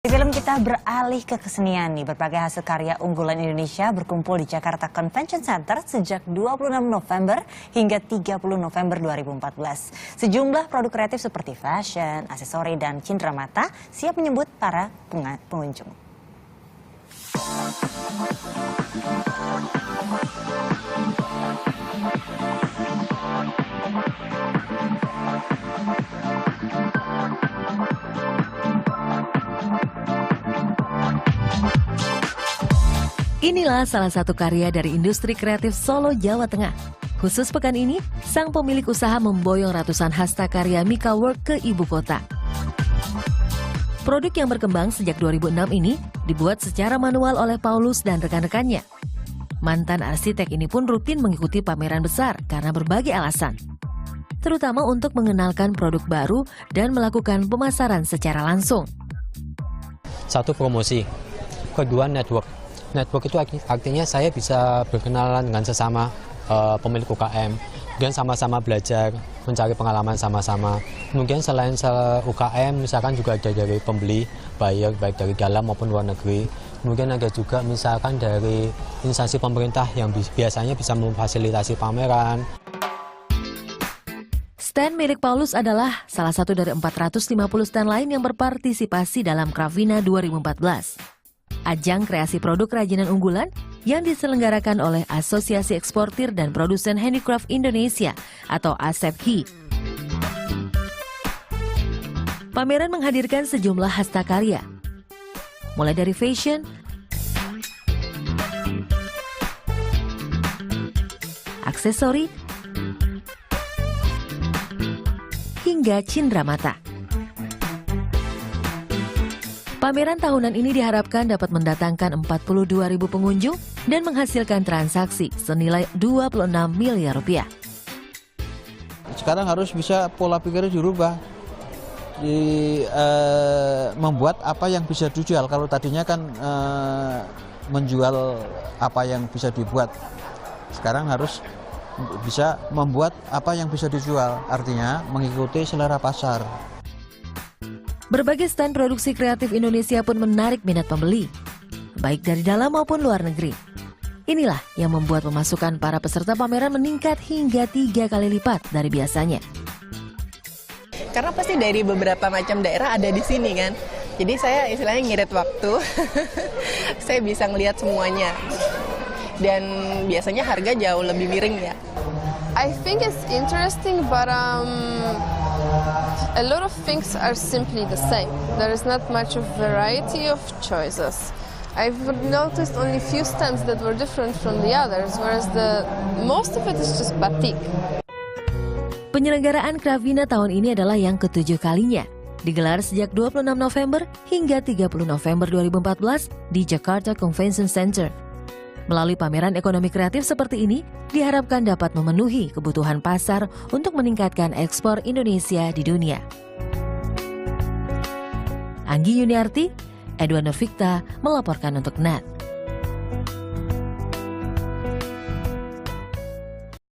Di film kita beralih ke kesenian nih. Berbagai hasil karya unggulan Indonesia berkumpul di Jakarta Convention Center sejak 26 November hingga 30 November 2014. Sejumlah produk kreatif seperti fashion, aksesori, dan cenderamata siap menyambut para pengunjung. Inilah salah satu karya dari industri kreatif Solo, Jawa Tengah. Khusus pekan ini, sang pemilik usaha memboyong ratusan hasta karya Mika Work ke ibu kota. Produk yang berkembang sejak 2006 ini dibuat secara manual oleh Paulus dan rekan-rekannya. Mantan arsitek ini pun rutin mengikuti pameran besar karena berbagai alasan. Terutama untuk mengenalkan produk baru dan melakukan pemasaran secara langsung. Satu, promosi. Kedua, network. Network itu artinya saya bisa berkenalan dengan sesama pemilik UKM, kemudian sama-sama belajar, mencari pengalaman sama-sama. Kemudian selain UKM, misalkan juga ada dari pembeli, buyer, baik dari dalam maupun luar negeri. Kemudian ada juga misalkan dari instansi pemerintah yang biasanya bisa memfasilitasi pameran. Stand milik Paulus adalah salah satu dari 450 stand lain yang berpartisipasi dalam Cravina 2014. Ajang kreasi produk kerajinan unggulan yang diselenggarakan oleh Asosiasi Eksportir dan Produsen Handicraft Indonesia atau ASEPHI. Pameran menghadirkan sejumlah hasta karya, mulai dari fashion, aksesori, hingga cenderamata. Pameran tahunan ini diharapkan dapat mendatangkan 42.000 pengunjung dan menghasilkan transaksi senilai 26 miliar rupiah. Sekarang harus bisa pola pikirnya dirubah, membuat apa yang bisa dijual. Kalau tadinya kan menjual apa yang bisa dibuat, sekarang harus bisa membuat apa yang bisa dijual, artinya mengikuti selera pasar. Berbagai stand produksi kreatif Indonesia pun menarik minat pembeli, baik dari dalam maupun luar negeri. Inilah yang membuat pemasukan para peserta pameran meningkat hingga 3 kali lipat dari biasanya. Karena pasti dari beberapa macam daerah ada di sini kan. Jadi saya istilahnya ngirit waktu, saya bisa ngelihat semuanya. Dan biasanya harga jauh lebih miring ya. I think it's interesting, but a lot of things are simply the same. There is not much of variety of choices. I've noticed only few stands that were different from the others, whereas most of it is just batik. Penyelenggaraan Cravina tahun ini adalah yang ke-7 kalinya. Digelar sejak 26 November hingga 30 November 2014 di Jakarta Convention Center. Melalui pameran ekonomi kreatif seperti ini, diharapkan dapat memenuhi kebutuhan pasar untuk meningkatkan ekspor Indonesia di dunia. Anggi Yuniarti, Edwan Nurfikta melaporkan untuk NET.